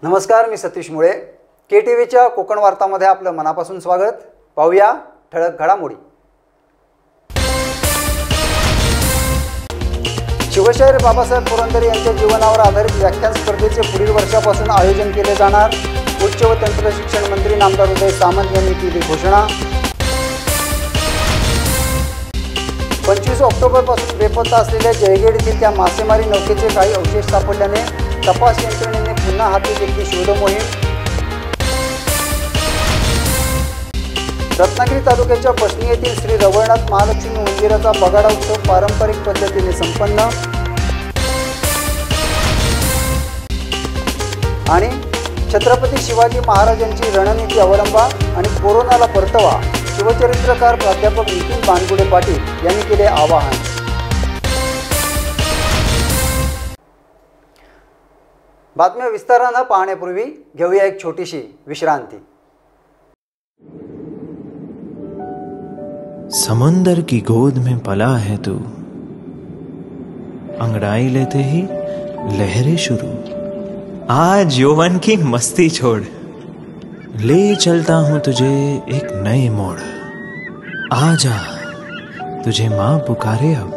नमस्कार, मी सतीश मुळे. KTVच्या कोकण वार्तामध्ये आपलं मनापासून स्वागत. पाहूया ठळक घडामोडी. शिवशाहीर बाबासाहेब पुरंदरे यांच्या जीवनावर आधारित व्याख्यान स्पर्धेचे पुढील वर्षापासून आयोजन केले जाणार. उच्च व तंत्र शिक्षण मंत्री नामदार उदय सामंत यांनी केली घोषणा. 25 ऑक्टोबरपासून बेपत्ता असलेल्या जयगड येथील त्या मासेमारी नौकेचे काही अवशेष सापडल्याने तपास यंत्रणेने पुन्हा हाती घेतली शोध मोहीम. रत्नागिरी तालुक्याच्या पसनी येथील श्री रवळनाथ महालक्ष्मी मंदिराचा बगाडा उत्सव पारंपरिक पद्धतीने संपन्न. आणि छत्रपती शिवाजी महाराजांची रणनीती अवलंबा आणि कोरोनाला परतवा, शिवचरित्रकार प्राध्यापक नितीन बानगुडे पाटील यांनी केले आवाहन. बातम्या विस्ताराने पाहण्यापूर्वी घेऊया एक छोटीशी विश्रांती. समंदर की गोद में पला है तू, अंगड़ाई लेते ही लहरें शुरू. आज यौवन की मस्ती छोड़, ले चलता हूं तुझे एक नए मोड़. आजा तुझे मां पुकारे अब,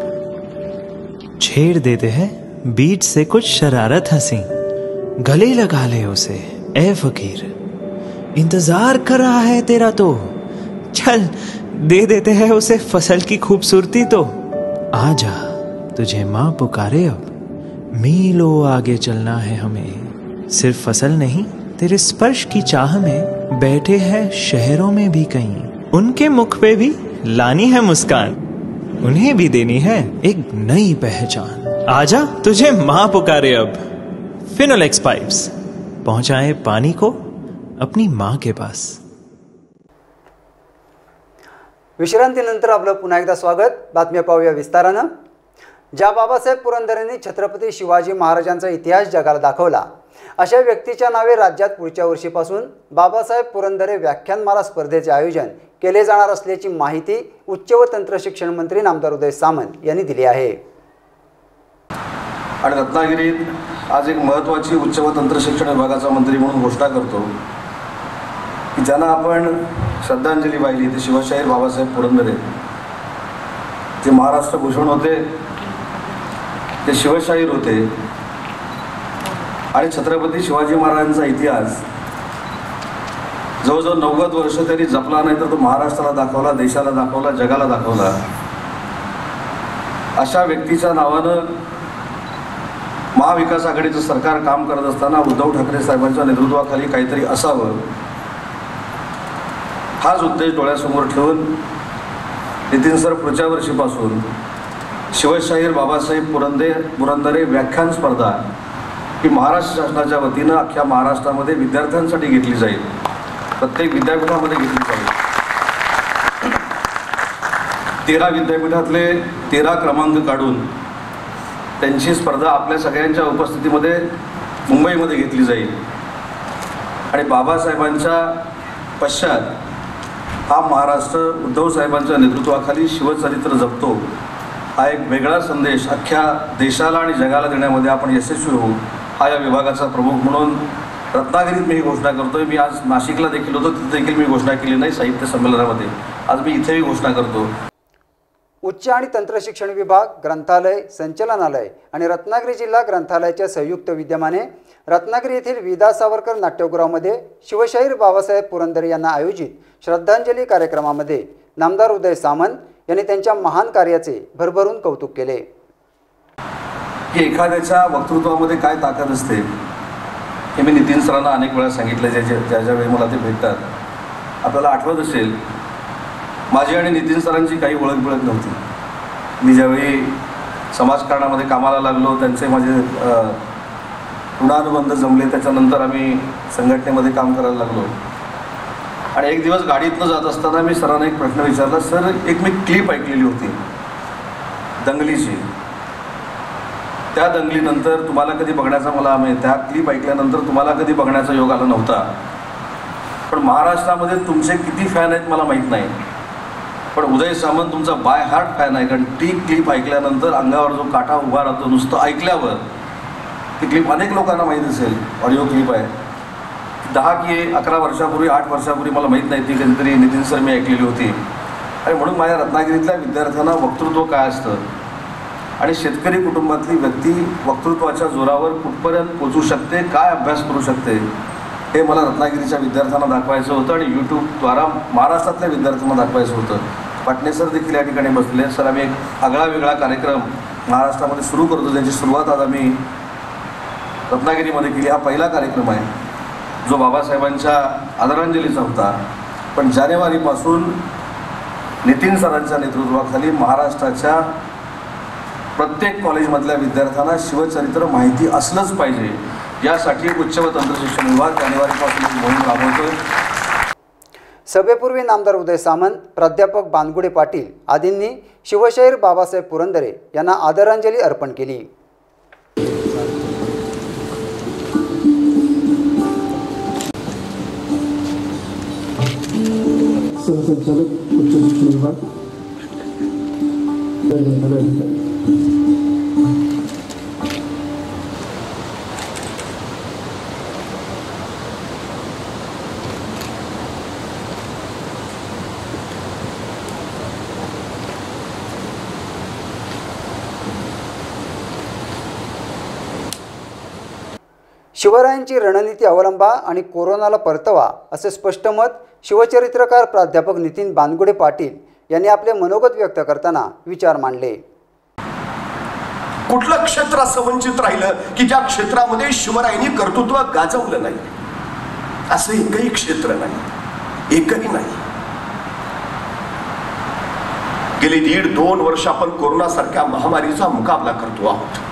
छेड़ देते हैं बीच से कुछ शरारत हंसी. गले लगा ले उसे ए फकीर, इंतजार कर रहा है तेरा तो. चल दे देते हैं उसे फसल की खूबसूरती तो. आजा तुझे मां पुकारे अब, मीलों आगे चलना है हमें. सिर्फ फसल नहीं, तेरे स्पर्श की चाह में बैठे हैं शहरों में भी कहीं. उनके मुख पे भी लानी है मुस्कान, उन्हें भी देनी है एक नई पहचान. आजा तुझे मां पुकारे अब. फिनोलेक्स पाइप्स पहुंचाए पानी को अपनी मां के पास. विश्रांतीनंतर आपलं पुन्हा एकदा स्वागत. बातम्या पाहूया विस्तारानं. ज्या बाबासाहेब पुरंदरेंनी छत्रपती शिवाजी महाराजांचा इतिहास जगाला दाखवला, अशा व्यक्तीच्या नावे राज्यात पुढच्या वर्षीपासून बाबासाहेब पुरंदरे व्याख्यानमाला स्पर्धेचे आयोजन केले जाणार असल्याची माहिती उच्च व तंत्र शिक्षण मंत्री नामदार उदय सामंत यांनी दिली आहे. आणि रत्नागिरीत आज एक महत्त्वाची उच्च व तंत्र शिक्षण विभागाचा मंत्री म्हणून घोषणा करतो की ज्यांना आपण श्रद्धांजली वाहिली ते शिवशाहीर बाबासाहेब पुरंदरे, जे महाराष्ट्र भूषण होते, ते शिवशाहीर होते. आणि छत्रपती शिवाजी महाराजांचा इतिहास जवळजवळ 90 वर्ष त्यांनी जपला, नाही तर तो महाराष्ट्राला दाखवला, देशाला दाखवला, जगाला दाखवला. अशा व्यक्तीच्या नावानं महाविकास आघाडीचं सरकार काम करत असताना उद्धव ठाकरे साहेबांच्या नेतृत्वाखाली काहीतरी असावं, हाच उद्देश डोळ्यासमोर ठेवून नितीन सर पुढच्या वर्षीपासून शिवशाहीर बाबासाहेब पुरंदरे व्याख्यान स्पर्धा ही महाराष्ट्र शासनाच्या वतीनं अख्ख्या महाराष्ट्रामध्ये विद्यार्थ्यांसाठी घेतली जाईल. प्रत्येक विद्यापीठामध्ये घेतली जाईल. 13 विद्यापीठातले 13 क्रमांक काढून त्यांची स्पर्धा आपल्या सगळ्यांच्या उपस्थितीमध्ये मुंबईमध्ये घेतली जाईल. आणि बाबासाहेबांच्या पश्चात हा महाराष्ट्र उद्धव साहेबांच्या नेतृत्वाखाली शिवचरित्र जपतो, हा एक वेगळा संदेश अख्ख्या देशाला आणि जगाला देण्यामध्ये आपण यशस्वी होऊ, हा या विभागाचा प्रमुख म्हणून रत्नागिरीत मी ही घोषणा करतोय. मी आज नाशिकला देखील होतो, तिथे देखील मी घोषणा केली नाही साहित्य संमेलनामध्ये. आज मी इथेही घोषणा करतो. उच्च आणि तंत्र शिक्षण विभाग, ग्रंथालय संचालनालय आणि रत्नागिरी जिल्हा ग्रंथालयाच्या संयुक्त विद्यमाने रत्नागिरी येथील विदा सावरकर नाट्यगृहामध्ये शिवशाहीर बाबासाहेब पुरंदरे यांना आयोजित श्रद्धांजली कार्यक्रमामध्ये नामदार उदय सामंत यांनी त्यांच्या महान कार्याचे भरभरून कौतुक केले. की एखाद्याच्या वक्तृत्वामध्ये काय ताकद असते हे मी नितीन सरांना अनेक वेळा सांगितलं. ज्या वेळी मला ते भेटतात, आपल्याला आठवत असेल माझी आणि नितीन सरांची काही ओळख बिळख नव्हती. मी ज्यावेळी समाजकारणामध्ये कामाला लागलो, त्यांचे माझे ऋणानुबंध जमले, त्याच्यानंतर आम्ही संघटनेमध्ये काम करायला लागलो. आणि एक दिवस गाडीतनं जात असताना मी सरांना एक प्रश्न विचारला. सर, एक मी क्लिप ऐकलेली होती दंगलीची, त्या दंगलीनंतर तुम्हाला कधी बघण्याचा त्या क्लिप ऐकल्यानंतर तुम्हाला कधी बघण्याचा योग आला नव्हता, पण महाराष्ट्रामध्ये तुमचे किती फॅन आहेत मला माहीत नाही, पण उदय सामंत तुमचा बाय हार्ट फॅन आहे. कारण ती क्लिप ऐकल्यानंतर अंगावर जो काटा उभा राहतो नुसतं ऐकल्यावर. ती क्लिप अनेक लोकांना माहीत असेल, ऑडिओ क्लिप आहे. 10 की 11 वर्षापूर्वी 8 वर्षापूर्वी मला माहीत नाही ती कधीतरी नितीन सर मी ऐकलेली होती. आणि म्हणून माझ्या रत्नागिरीतल्या विद्यार्थ्यांना वक्तृत्व काय असतं आणि शेतकरी कुटुंबातली व्यक्ती वक्तृत्वाच्या जोरावर कुठपर्यंत पोचू शकते, काय अभ्यास करू शकते, हे मला रत्नागिरीच्या विद्यार्थ्यांना दाखवायचं होतं आणि यूट्यूबद्वारा महाराष्ट्रातल्या विद्यार्थ्यांना दाखवायचं होतं. पाटणे सर देखील या ठिकाणी बसले. सर, आम्ही एक आगळा वेगळा कार्यक्रम महाराष्ट्रामध्ये सुरू करतो, ज्याची सुरुवात आज आम्ही रत्नागिरीमध्ये केली. हा पहिला कार्यक्रम आहे जो बाबासाहेबांच्या आदरांजलीचा होता. पण जानेवारीपासून नितीन सरांच्या नेतृत्वाखाली महाराष्ट्राच्या प्रत्येक कॉलेजमधल्या विद्यार्थ्यांना शिवचरित्र माहिती असलंच पाहिजे यासाठी उच्च व तंत्रशिक्षण विभाग जानेवारीपासून एक मोहीम राबवतोय. सभेपूर्वी नामदार उदय सामंत, प्राध्यापक बानगुडे पाटील आदींनी शिवशाहीर बाबासाहेब पुरंदरे यांना आदरांजली अर्पण केली. सहसंचालक उच्च शिक्षण विभाग शिवरायांची रणनीती अवलंबा आणि कोरोनाला परतवा असे स्पष्ट मत शिवचरित्रकार प्राध्यापक नितीन बानगुडे पाटील यांनी आपले मनोगत व्यक्त करताना विचार मांडले. कुठलं क्षेत्र असं वंचित राहिलं की ज्या क्षेत्रामध्ये शिवरायांनी कर्तृत्व गाजवलं नाही? असं एकही क्षेत्र नाही, एकही नाही. गेली 1.5-2 वर्ष आपण कोरोनासारख्या महामारीचा मुकाबला करतो आहोत.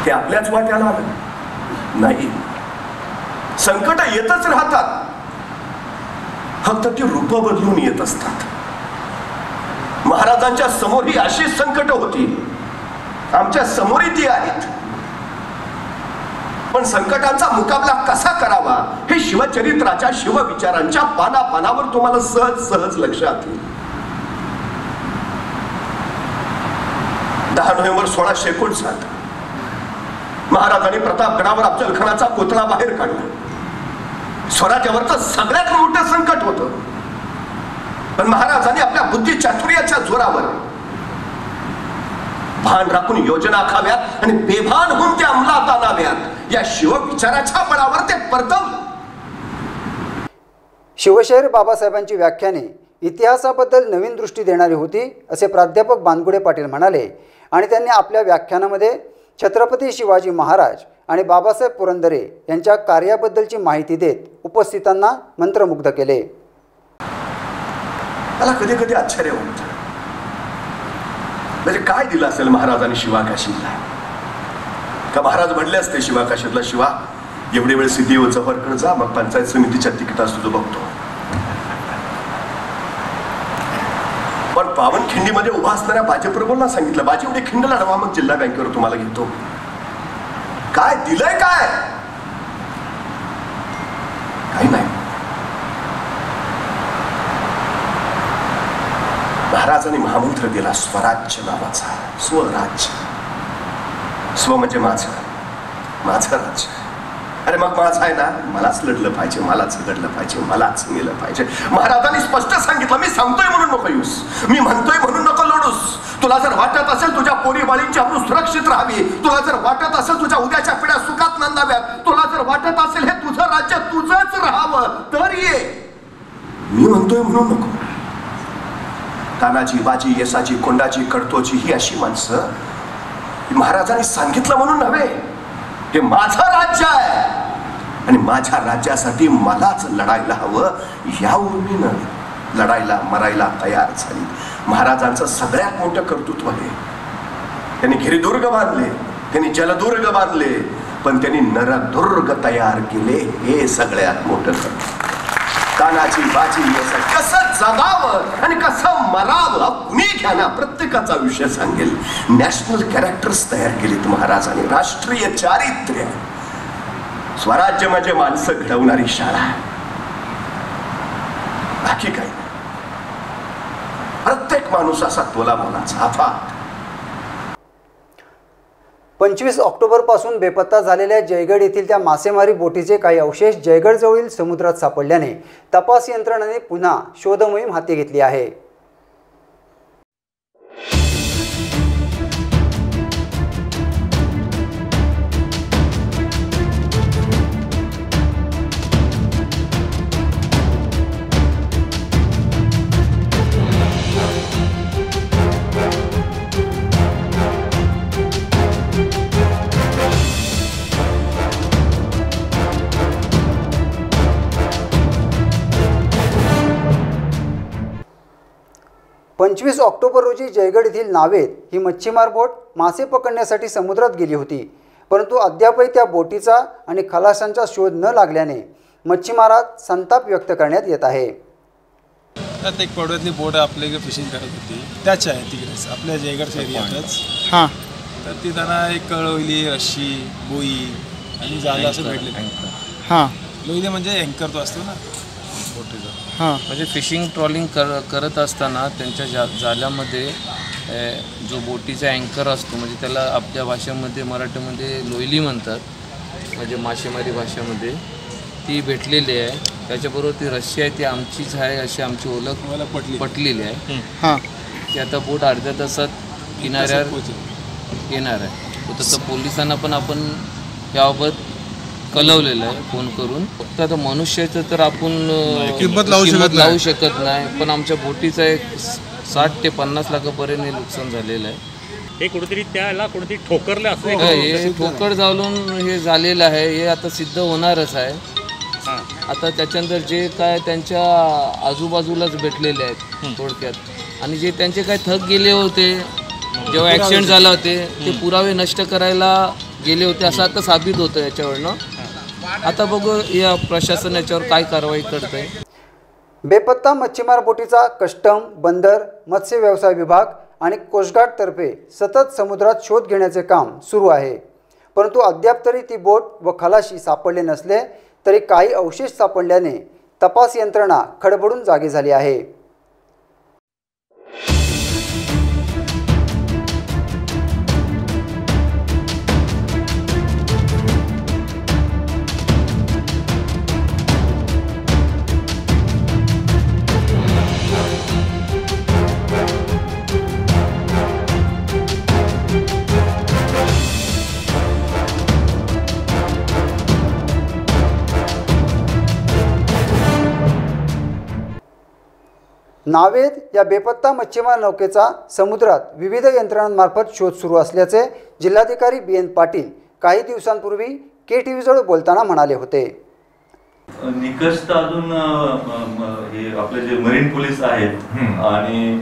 ते आपल्याच वाट्याला आलं नाही. संकट येतच राहतात, फक्त ती रूप बदलून येत असतात. महाराजांच्या समोर ही अशी संकट होती, आमच्या समोरही ती आहेत. पण संकटांचा मुकाबला कसा करावा हे शिवचरित्राच्या शिवविचारांच्या पानापानावर तुम्हाला सहज सहज लक्षात येईल. 10 नोव्हेंबर 1659 महाराजांनी प्रतापगडावर अफजलखानाचा कोथळा बाहेर काढला. स्वराज्यावरचं सगळ्यात मोठं संकट होतं, पण महाराजांनी आपल्या बुद्धी चातुर्याच्या जोरावर भान राखून योजना आखाव्यात आणि बेभान होऊन त्या अंमलात आणाव्यात या शिवविचाराच्या बळावर ते परतवलं. शिवशाहीर बाबासाहेबांची व्याख्याने इतिहासाबद्दल नवीन दृष्टी देणारी होती असे प्राध्यापक बानगुडे पाटील म्हणाले. आणि त्यांनी आपल्या व्याख्यानामध्ये छत्रपती शिवाजी महाराज आणि बाबासाहेब पुरंदरे यांच्या कार्याबद्दलची माहिती देत उपस्थितांना मंत्रमुग्ध केले. मला कधी कधी आश्चर्य वाटतं, म्हणजे काय दिलं असेल महाराजांनी शिवाकाशीला? का महाराज म्हणले असते शिवाकाशीतला, शिवा एवढे वेळ सिद्धी व जवळकडे जा, मग पंचायत समितीच्या तिकिटास तुझं बघतो. पण पावनखिंडीमध्ये उभा असणाऱ्या बाजीप्रभूंना सांगितलं, बाजी एवढी खिंड लढवा, मग जिल्हा बँकेवर तुम्हाला घेतो. काय दिलंय? काय? काही नाही. महाराजांनी महामंत्र दिला स्वराज्य नावाचा. स्वराज्य, स्व म्हणजे माझं, माझं राज्य. अरे मग माझं आहे ना, मलाच लढलं पाहिजे, मलाच घडलं पाहिजे, मलाच नेलं पाहिजे. महाराजांनी स्पष्ट सांगितलं, मी सांगतोय म्हणून नको येऊस, मी म्हणतोय म्हणून नको लढूस. तुला जर वाटत असेल तुझ्या पोरी बाळींची आपण सुरक्षित राहावी, तुला जर वाटत असेल तुझ्या उद्याच्या पिढ्या सुखात नांदाव्यात, तुला जर वाटत असेल हे तुझं राज्य तुझंच राहावं, तर ये. मी म्हणतोय म्हणून नको. तानाजी, बाजी, येसाजी, कोंडाजी, कडतोजी ही अशी माणसं महाराजांनी सांगितलं म्हणून नव्हे, हे माझं राज्य आहे आणि माझ्या राज्यासाठी मलाच लढायला हवं, या उर्मीनं लढायला मरायला तयार झाली. महाराजांचं सगळ्यात मोठं कर्तृत्व आहे. त्यांनी गिरिदुर्ग बांधले, त्यांनी जलदुर्ग बांधले, पण त्यांनी नरदुर्ग तयार केले, हे सगळ्यात मोठं कर्तृत्व. तानाजी, बाजी, कसं जगावं आणि कसं मरावं कुणी घ्या ना, प्रत्येकाचा विषय सांगेल. नॅशनल कॅरेक्टर्स तयार केलीत महाराजांनी, राष्ट्रीय चारित्र्य. स्वराज्य म्हणजे माणसं घडवणारी शाळा, बाकी काही नाही. प्रत्येक माणूस असा तोला मोलाचा. 25 ऑक्टोबरपासून बेपत्ता झालेल्या जयगड येथील त्या मासेमारी बोटीचे काही अवशेष जयगडजवळील समुद्रात सापडल्याने तपास यंत्रणांनी पुन्हा शोध मोहीम हाती घेतली आहे. पंचवीस ऑक्टोबर रोजी जयगड येथील नावेत ही मच्छीमार बोट मासे पकडण्यासाठी समुद्रात गेली होती, परंतु अद्यापही त्या बोटीचा आणि खलाशांचा शोध न लागल्याने मच्छीमारात संताप व्यक्त करण्यात येत आहे. त्यात एक पडव्यातली बोट आपल्या फिशिंग करत होती, त्याच आहे तिकडेच आपल्या जयगडच्या एरियातच. हां, तर ती त्यांना एक लोईली, रश्शी, बोई आणि जाळं असं भेटले. हां, लोईली म्हणजे अँकर तो असतो ना बोटीचा. हां, म्हणजे फिशिंग ट्रॉलिंग करत असताना त्यांच्या जाळ्यामध्ये जो बोटीचा अँकर असतो, म्हणजे त्याला आपल्या भाषेमध्ये मराठीमध्ये लोईली म्हणतात, म्हणजे मासेमारी भाषेमध्ये, ती भेटलेली आहे. त्याच्याबरोबर ती रश्शी आहे, ती आमचीच आहे अशी आमची ओळख पटलेली आहे. हां, की आता बोट अर्ध्या तासात किनाऱ्यावर येणार आहे. तर तसं पोलिसांना पण आपण याबाबत कळवलेलं आहे फोन करून. फक्त आता मनुष्याचं तर आपण किंमत लावू शकत नाही, पण आमच्या बोटीचं एक 60 ते 50 लाखापर्यंत नुकसान झालेलं आहे. हे कुठेतरी त्याला कुठेतरी ठोकरलं असं हे ठोकर जाळून हे झालेलं आहे, हे आता सिद्ध होणारच आहे. आता त्याच्यानंतर जे काय त्यांच्या आजूबाजूलाच भेटलेले आहेत थोडक्यात, आणि जे त्यांचे काय थक गेले होते जेव्हा ॲक्सिडेंट झाला होते, ते पुरावे नष्ट करायला गेले होते असं आता साबित होतं याच्यावरनं. आता बघू या प्रशासन याच्यावर काय कारवाई करते. बेपत्ता मच्छीमार बोटीचा कस्टम, बंदर, मत्स्य व्यवसाय विभाग आणि कोस्टगार्डतर्फे सतत समुद्रात शोध घेण्याचे काम सुरू आहे, परंतु अद्याप तरी ती बोट व खलाशी सापडले नसले तरी काही अवशेष सापडल्याने तपास यंत्रणा खडबडून जागी झाली आहे. नावेद या बेपत्ता मच्छीमार नौकेचा समुद्रात विविध यंत्रणांमार्फत शोध सुरू असल्याचे जिल्हाधिकारी BN पाटील काही दिवसांपूर्वी KTV जवळ बोलताना म्हणाले होते. निकष तर अजून हे आपले जे मरीन पोलीस आहेत आणि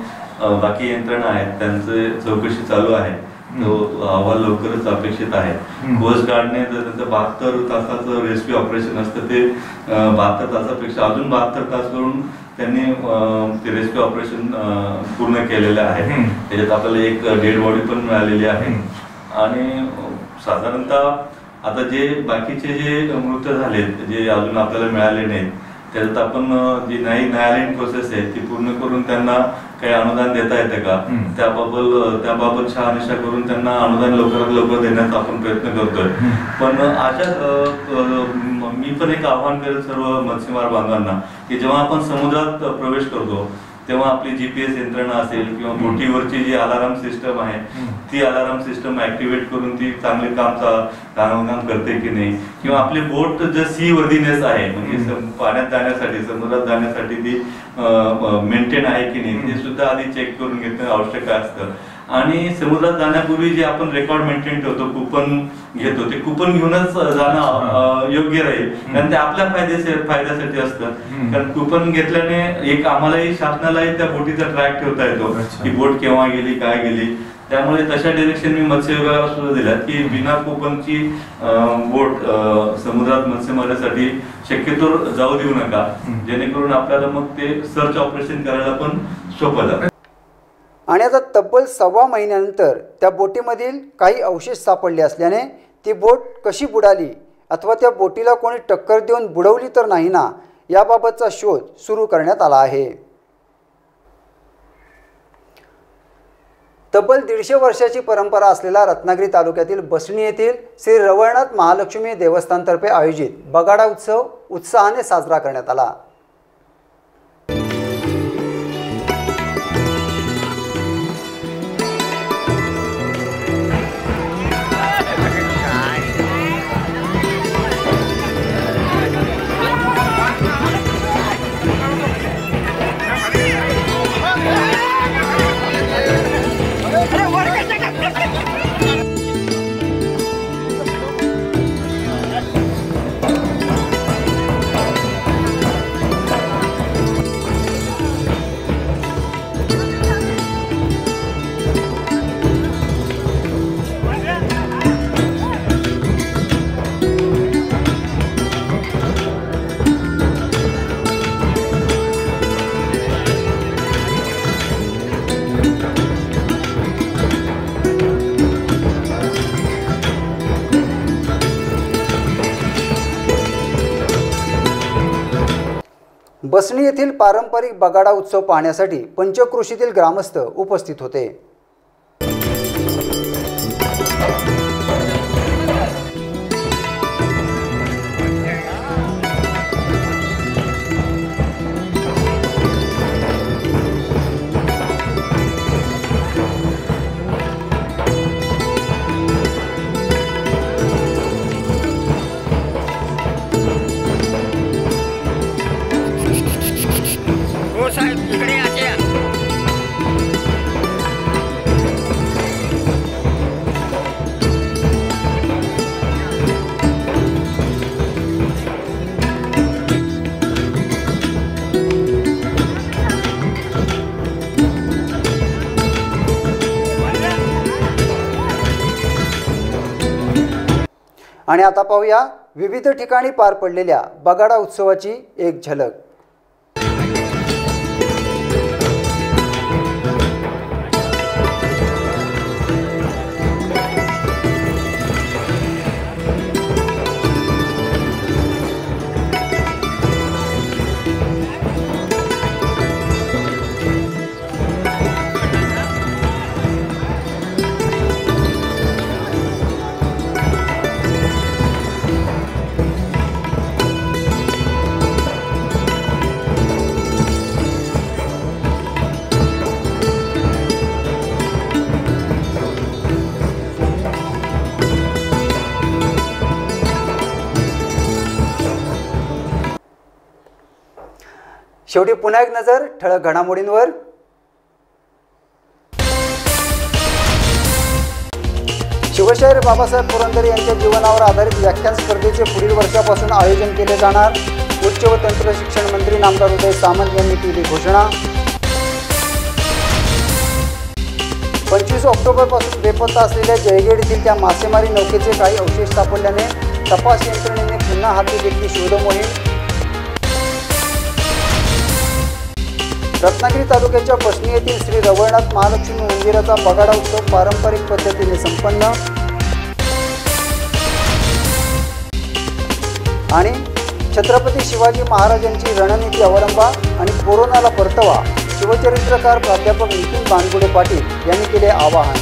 बाकी यंत्रणा आहेत त्यांचे चौकशी चालू आहे. तो अहवाल लवकरच अपेक्षित आहे. कोस्ट गार्डने जर त्यांचं 72 तासाचं रेस्क्यू ऑपरेशन असतं ते 72 तासापेक्षा अजून 72 तास करून त्यांनी ते रेस्क्यू ऑपरेशन पूर्ण केलेलं आहे. त्याच्यात आपल्याला एक डेड बॉडी पण मिळालेली आहे. आणि साधारणतः आता जे बाकीचे जे मृत झालेत जे अजून आपल्याला मिळाले नाहीत त्याच्यात आपण जी न्यायालयीन प्रोसेस आहे ती पूर्ण करून त्यांना काही अनुदान देता येते का त्याबाबत शहानिशा करून त्यांना अनुदान लवकरात लवकर देण्याचा आपण प्रयत्न करतोय. पण अशा मी पण एक आव्हान करेल सर्व मच्छीमार बांधवांना की जेव्हा आपण समुद्रात प्रवेश करतो तेव्हा आपली GPS यंत्रणा असेल किंवा बोटीवरची जी अलार्म सिस्टम आहे ती अलार्म सिस्टम ऍक्टिव्हेट करून ती चांगले काम करते की नाही, किंवा आपली बोट जर सी वर्दीनेस आहे म्हणजे पाण्यात जाण्यासाठी समुद्रात जाण्यासाठी ती मेंटेन आहे की नाही ते सुद्धा आधी चेक करून घेणं आवश्यक असतं. आणि समुद्रात जाण्यापूर्वी जे आपण रेकॉर्ड मेंटेन ठेवतो, कुपन घेतो, ते कुपन घेऊनच जाणं योग्य राहील कारण ते आपल्या फायद्यासाठी असतं. कारण कुपन घेतल्याने एक आम्हालाही शासनालाही त्या बोटीचा ट्रॅक ठेवता येतो की बोट केव्हा गेली काय गेली. त्यामुळे तशा डिरेक्शन मी मत्स्य विभागाला सुद्धा दिल्यात की बिना कुपनची बोट समुद्रात मत्स्यमारीसाठी शक्यतो जाऊ देऊ नका, जेणेकरून आपल्याला मग ते सर्च ऑपरेशन करायला पण सोपं जातं. आणि आता तब्बल 1.25 महिन्यानंतर त्या बोटीमधील काही अवशेष सापडले असल्याने ती बोट कशी बुडाली अथवा त्या बोटीला कोणी टक्कर देऊन बुडवली तर नाही ना याबाबतचा शोध सुरू करण्यात आला आहे. तब्बल 150 वर्षाची परंपरा असलेला रत्नागिरी तालुक्यातील बसणी येथील श्री रवळनाथ महालक्ष्मी देवस्थानतर्फे आयोजित बगाडा उत्सव उत्साहाने साजरा करण्यात आला। बसणी येथील पारंपरिक बगाडा उत्सव पाहण्यासाठी पंचक्रोशीतील ग्रामस्थ उपस्थित होते। आणि आता पाहूया विविध ठिकाणी पार पडलेल्या बगाडा उत्सवाची एक झलक। शेवटी पुन्हा एक नजर ठळक घडामोडींवर। शिवशाहीर बाबासाहेब पुरंदरे यांच्या जीवनावर आधारित व्याख्यान स्पर्धेचे पुढील वर्षापासून आयोजन केले जाणार। उच्च व तंत्र शिक्षण मंत्री नामदार उदय सामंत यांनी केली घोषणा। 25 ऑक्टोबर पासून बेपत्ता असलेल्या जयगड येथील त्या मासेमारी नौकेचे काही अवशेष सापडल्याने तपास यंत्रणेने पुन्हा हाती घेतली शोध मोहीम। रत्नागिरी तालुक्याच्या बसणी येथील श्री रवळनाथ महालक्ष्मी मंदिराचा बगाडा उत्सव पारंपरिक पद्धतीने संपन्न। आणि छत्रपती शिवाजी महाराजांची रणनीती अवलंबा आणि कोरोनाला परतवा, शिवचरित्रकार प्राध्यापक नितीन बानगुडे पाटील यांनी केले आवाहन।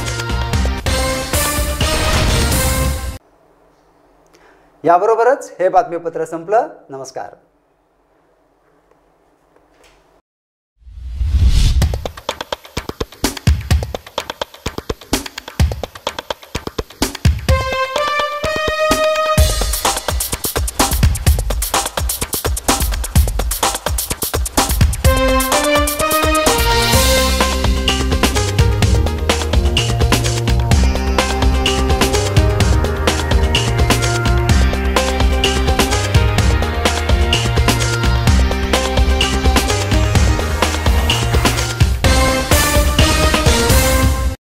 याबरोबरच हे बातमीपत्र संपलं। नमस्कार।